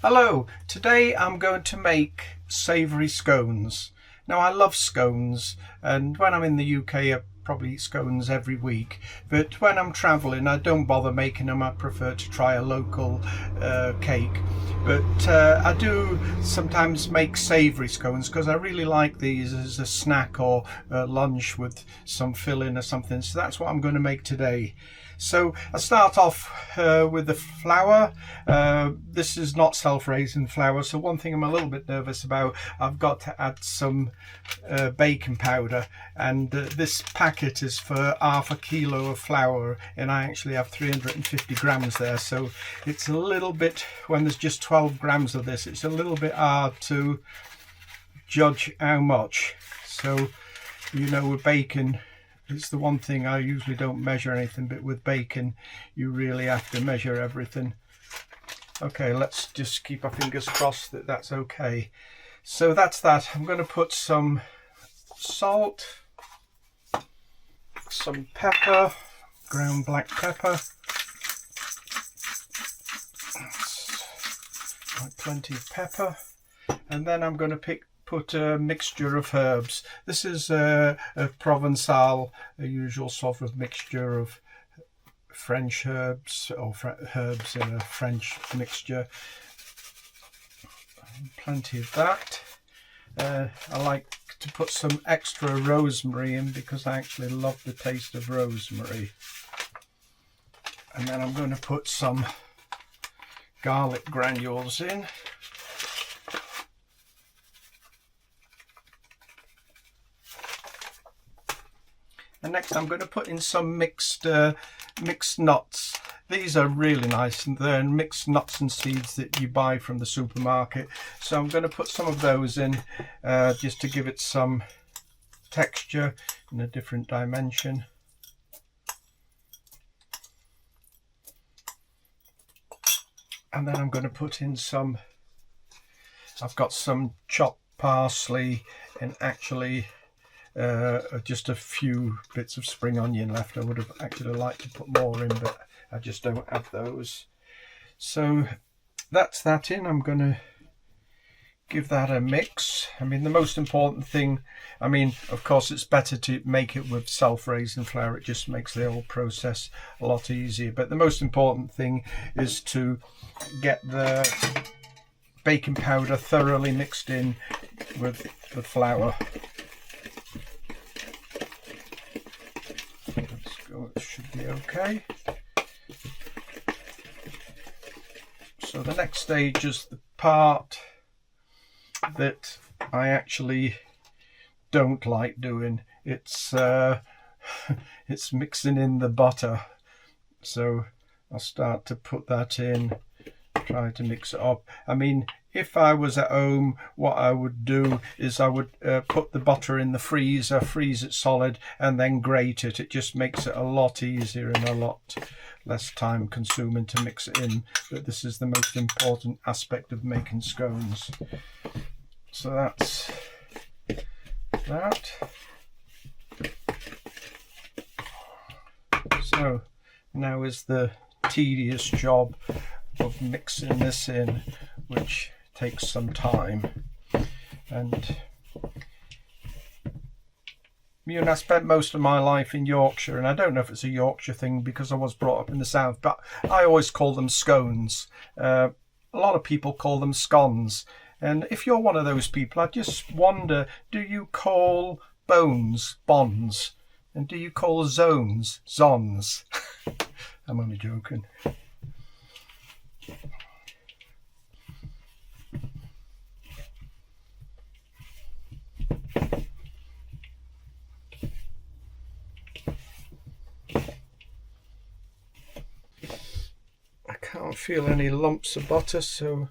Hello, today I'm going to make savoury scones. Now I love scones, and when I'm in the UK I probably eat scones every week, but when I'm travelling I don't bother making them. I prefer to try a local cake, but I do sometimes make savoury scones because I really like these as a snack or lunch with some filling or something, so that's what I'm going to make today. So I start off with the flour. This is not self-raising flour, so one thing I'm a little bit nervous about, I've got to add some baking powder, and this packet is for half a kilo of flour and I actually have 350 grams there, so it's a little bit, when there's just 12 grams of this, it's a little bit hard to judge how much. So you know, with bacon, it's the one thing I usually don't measure anything, but with bacon you really have to measure everything. Okay, let's just keep our fingers crossed that that's okay. So that's that. I'm going to put some salt, some pepper, ground black pepper, like plenty of pepper, and then I'm going to put a mixture of herbs. This is a Provençal, a usual sort of mixture of French herbs, or herbs in a French mixture. Plenty of that. I like to put some extra rosemary in because I actually love the taste of rosemary. And then I'm going to put some garlic granules in. And next I'm going to put in some mixed nuts. These are really nice, and they're mixed nuts and seeds that you buy from the supermarket. So I'm going to put some of those in just to give it some texture in a different dimension. And then I'm going to put in some, I've got some chopped parsley and actually just a few bits of spring onion left. I would have actually liked to put more in, but I just don't have those. So that's that in. I'm going to give that a mix. I mean, the most important thing, I mean, of course it's better to make it with self-raising flour. It just makes the whole process a lot easier, but the most important thing is to get the baking powder thoroughly mixed in with the flour. It should be okay. So the next stage is the part that I actually don't like doing. It's it's mixing in the butter. So I'll start to put that in, try to mix it up. I mean, if I was at home, what I would do is I would put the butter in the freezer, freeze it solid, and then grate it. It just makes it a lot easier and a lot less time consuming to mix it in. But this is the most important aspect of making scones. So that's that. So now is the tedious job of mixing this in, which takes some time. And you know, I spent most of my life in Yorkshire, and I don't know if it's a Yorkshire thing because I was brought up in the south, but I always call them scones. A lot of people call them scones, and if you're one of those people, I just wonder, do you call bones bonds, and do you call zones zons? I'm only joking. I can't feel any lumps of butter, so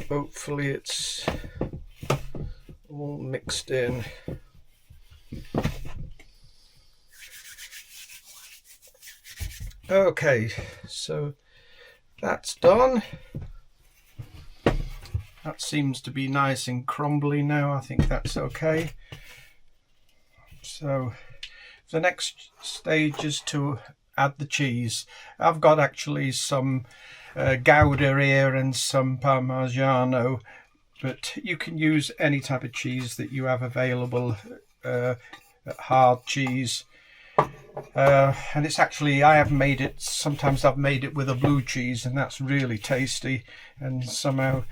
hopefully it's all mixed in. Okay, so that's done. That seems to be nice and crumbly now. I think that's okay. So the next stage is to add the cheese. I've got actually some Gouda here and some Parmigiano, but you can use any type of cheese that you have available, hard cheese. And it's actually, I have made it, sometimes I've made it with a blue cheese, and that's really tasty. And somehow,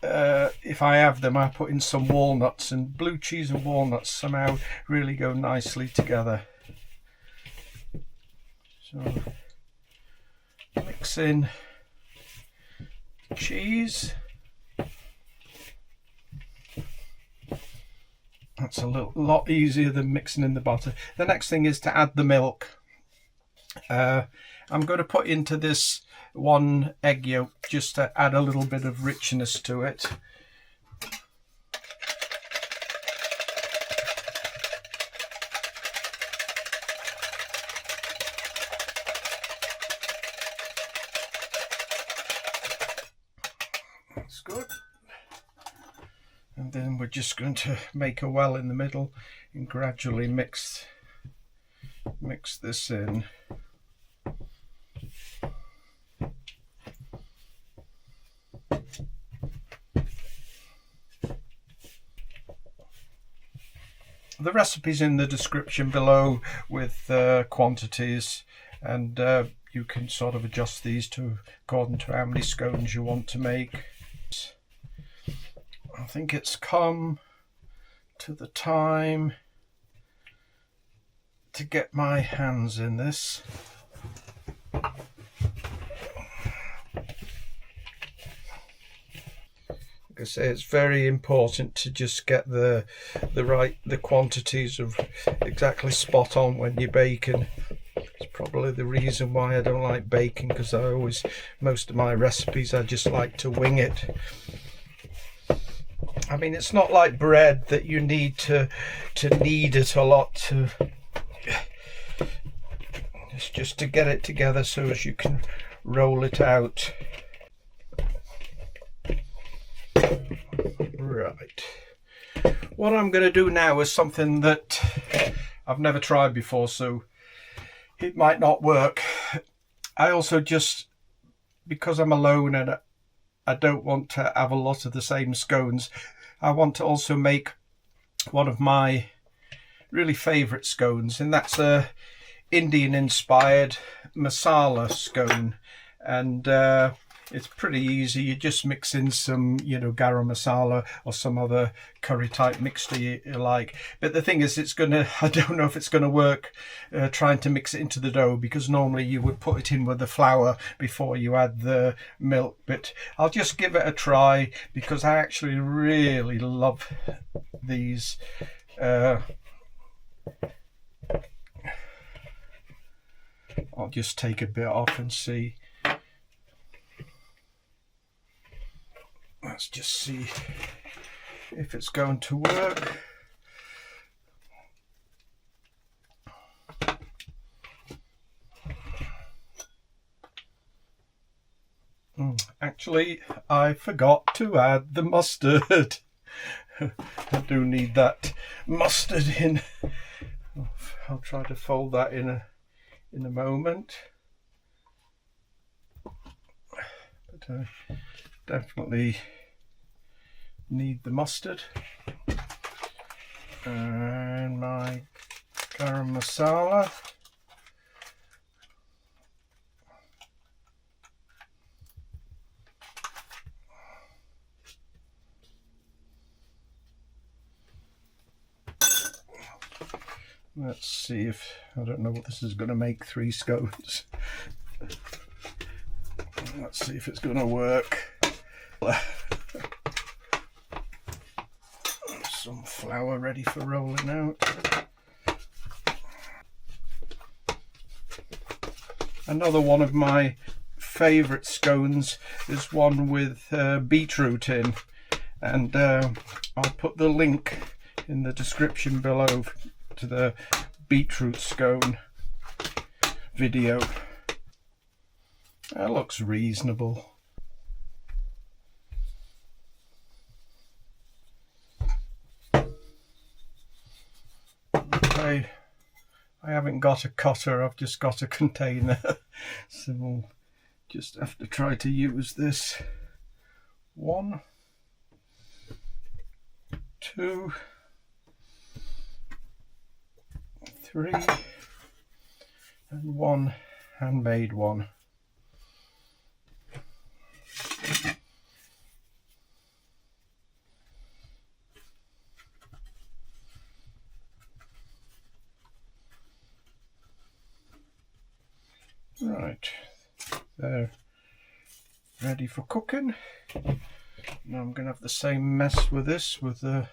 if I have them, I put in some walnuts, and blue cheese and walnuts somehow really go nicely together. So mix in cheese. That's a lot easier than mixing in the butter. The next thing is to add the milk. I'm going to put into this 1 egg yolk just to add a little bit of richness to it. That's good. And then we're just going to make a well in the middle and gradually mix this in. The recipe's in the description below with quantities, and you can sort of adjust these according to how many scones you want to make. I think it's come to the time to get my hands in this. Like I say, it's very important to just get the quantities of exactly spot on when you're baking. It's probably the reason why I don't like baking, because most of my recipes I just like to wing it. I mean, it's not like bread that you need to knead it a lot. It's just to get it together so as you can roll it out. Right. What I'm going to do now is something that I've never tried before, so it might not work. I also just, because I'm alone and I don't want to have a lot of the same scones, I want to also make one of my really favourite scones, and that's a Indian inspired masala scone. And it's pretty easy. You just mix in some, garam masala or some other curry type mixture you like. But the thing is, I don't know if it's going to work trying to mix it into the dough, because normally you would put it in with the flour before you add the milk. But I'll just give it a try, because I actually really love these. I'll just take a bit off and see. Let's just see if it's going to work. Actually, I forgot to add the mustard. I do need that mustard in. I'll try to fold that in a moment. But I definitely need the mustard. And my garam masala. Let's see if, I don't know what this is going to make, 3 scones. Let's see if it's going to work. Some flour ready for rolling out. Another one of my favourite scones is one with beetroot in, and I'll put the link in the description below to the beetroot scone video. That looks reasonable. Okay, I haven't got a cutter, I've just got a container. So we'll Just have to try to use this. 1, 2, 3, and 1 handmade one. Right, they're ready for cooking. Now I'm going to have the same mess with this, with the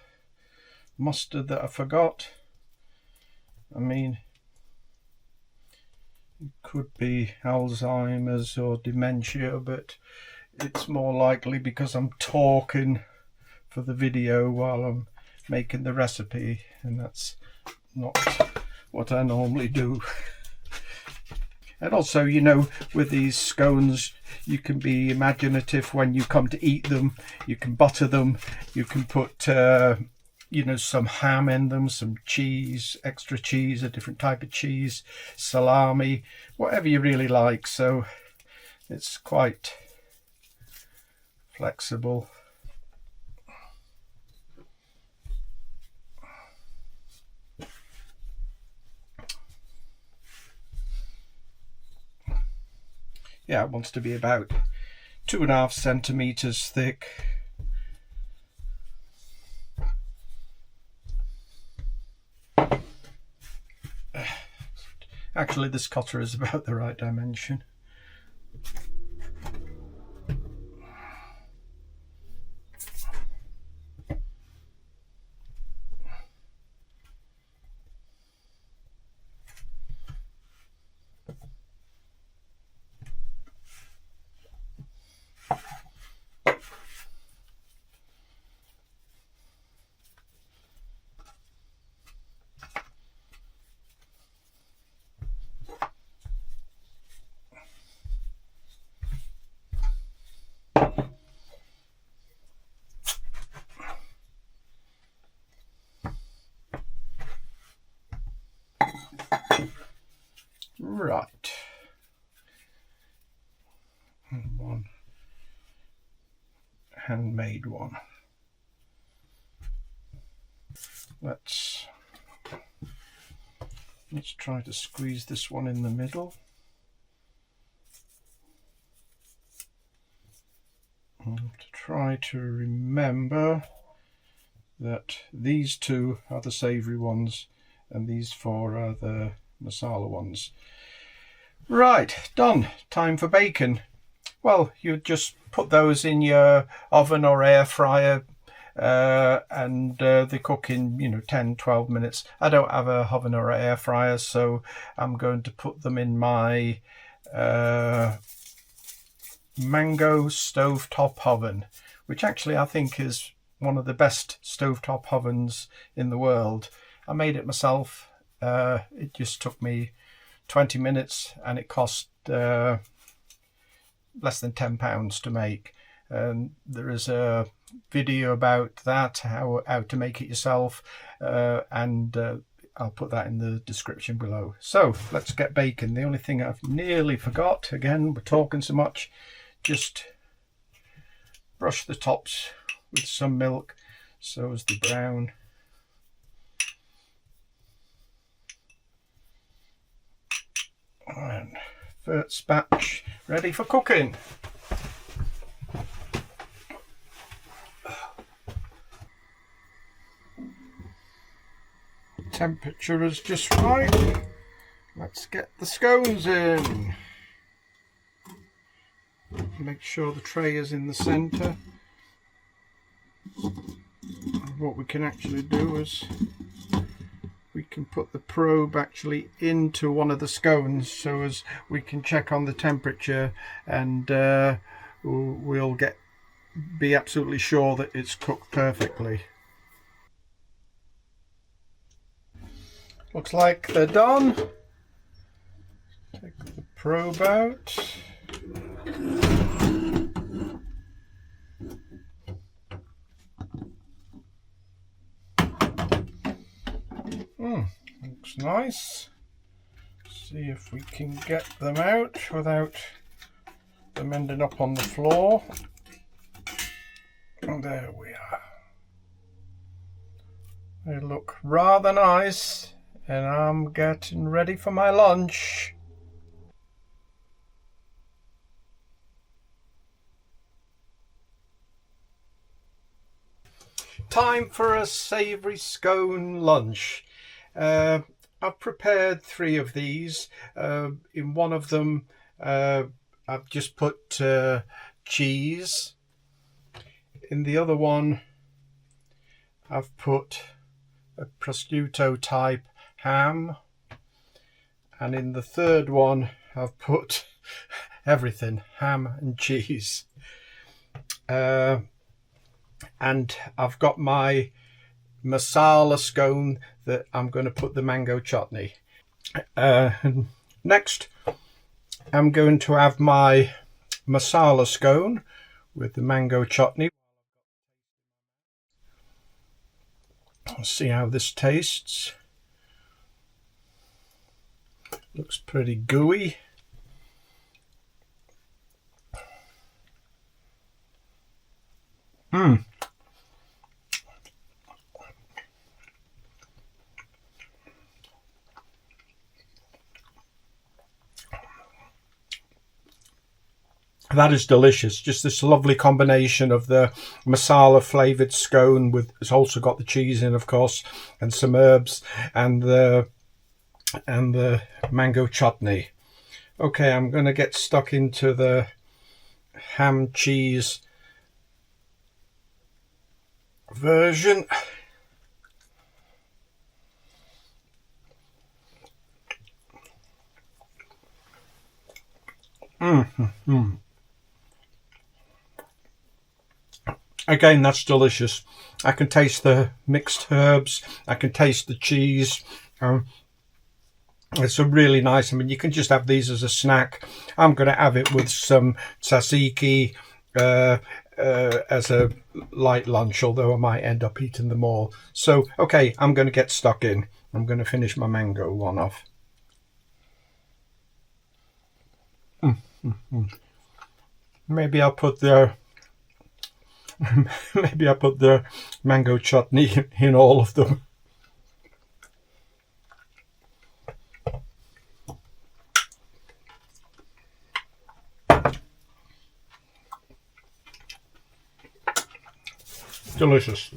mustard that I forgot. I mean, it could be Alzheimer's or dementia, but it's more likely because I'm talking for the video while I'm making the recipe, and that's not what I normally do. And also, you know, with these scones, you can be imaginative when you come to eat them. You can butter them, you can put you know, some ham in them, some cheese, extra cheese, a different type of cheese, salami, whatever you really like. So it's quite flexible. Yeah, it wants to be about 2.5 centimeters thick. Actually, this cutter is about the right dimension. Right, and one handmade one. Let's try to squeeze this one in the middle. And to try to remember that these two are the savoury ones and these 4 are the masala ones. Right, done. Time for bacon. Well, you just put those in your oven or air fryer and they cook in, you know, 10-12 minutes. I don't have a oven or air fryer, so I'm going to put them in my mango stovetop oven, which actually I think is one of the best stovetop ovens in the world. I made it myself. It just took me 20 minutes and it cost less than £10 to make. There is a video about that, how to make it yourself, and I'll put that in the description below. So let's get bacon. The only thing I've nearly forgot, again, we're talking so much, just brush the tops with some milk so as the brown. And first batch ready for cooking. Temperature is just right. Let's get the scones in. Make sure the tray is in the centre. What we can actually do is we can put the probe actually into one of the scones so as we can check on the temperature, and we'll be absolutely sure that it's cooked perfectly. Looks like they're done. Take the probe out. Looks nice. See if we can get them out without them ending up on the floor. And there we are. They look rather nice, and I'm getting ready for my lunch. Time for a savoury scone lunch. I've prepared 3 of these. In one of them I've just put cheese. In the other one I've put a prosciutto type ham, and in the third one I've put everything, ham and cheese. And I've got my masala scone that I'm going to put the mango chutney. Next I'm going to have my masala scone with the mango chutney. Let's see how this tastes. Looks pretty gooey. That is delicious. Just this lovely combination of the masala flavoured scone with, it's also got the cheese in, of course, and some herbs, and the mango chutney. Okay, I'm going to get stuck into the ham cheese version. Again, that's delicious. I can taste the mixed herbs. I can taste the cheese. It's a really nice. I mean, you can just have these as a snack. I'm going to have it with some tzatziki as a light lunch, although I might end up eating them all. So, okay, I'm going to get stuck in. I'm going to finish my mango one off. Maybe I'll put the mango chutney in all of them. Delicious.